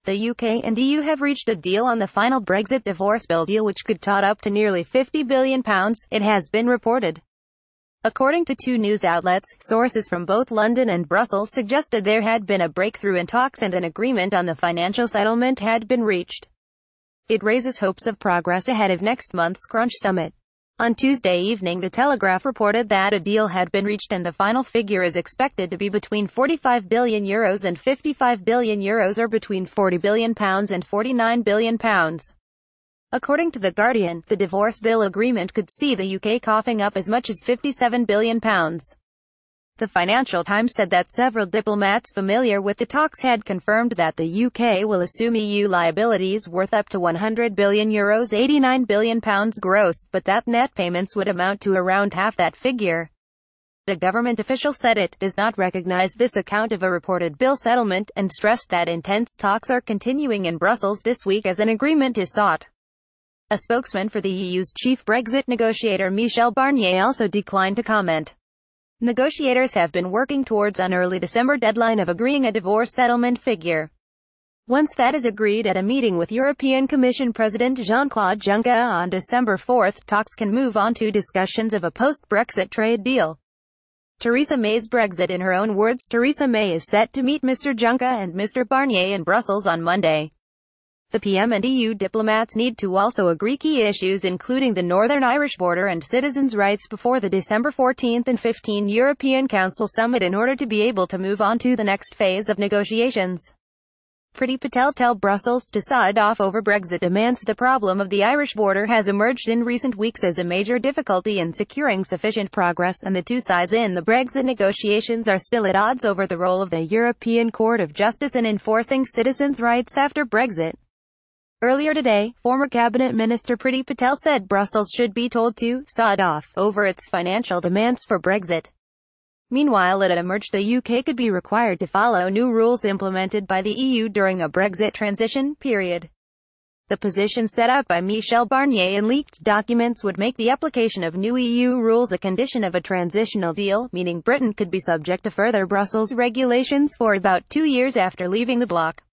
The UK and EU have reached a deal on the final Brexit divorce bill deal which could tot up to nearly £50 billion, it has been reported. According to two news outlets, sources from both London and Brussels suggested there had been a breakthrough in talks and an agreement on the financial settlement had been reached. It raises hopes of progress ahead of next month's Crunch summit. On Tuesday evening, the Telegraph reported that a deal had been reached and the final figure is expected to be between €45 billion and €55 billion, or between £40 billion and £49 billion. According to The Guardian, the divorce bill agreement could see the UK coughing up as much as £57 billion. The Financial Times said that several diplomats familiar with the talks had confirmed that the UK will assume EU liabilities worth up to €100 billion, £89 billion gross, but that net payments would amount to around half that figure. A government official said it does not recognize this account of a reported bill settlement, and stressed that intense talks are continuing in Brussels this week as an agreement is sought. A spokesman for the EU's chief Brexit negotiator Michel Barnier also declined to comment. Negotiators have been working towards an early December deadline of agreeing a divorce settlement figure. Once that is agreed at a meeting with European Commission President Jean-Claude Juncker on December 4, talks can move on to discussions of a post-Brexit trade deal. Theresa May's Brexit. In her own words, Theresa May is set to meet Mr. Juncker and Mr. Barnier in Brussels on Monday. The PM and EU diplomats need to also agree key issues including the Northern Irish border and citizens' rights before the December 14 and 15 European Council summit in order to be able to move on to the next phase of negotiations. Priti Patel tell Brussels to sod off over Brexit demands. The problem of the Irish border has emerged in recent weeks as a major difficulty in securing sufficient progress, and the two sides in the Brexit negotiations are still at odds over the role of the European Court of Justice in enforcing citizens' rights after Brexit. Earlier today, former Cabinet Minister Priti Patel said Brussels should be told to sod off over its financial demands for Brexit. Meanwhile, it had emerged the UK could be required to follow new rules implemented by the EU during a Brexit transition period. The position set out by Michel Barnier in leaked documents would make the application of new EU rules a condition of a transitional deal, meaning Britain could be subject to further Brussels regulations for about 2 years after leaving the bloc.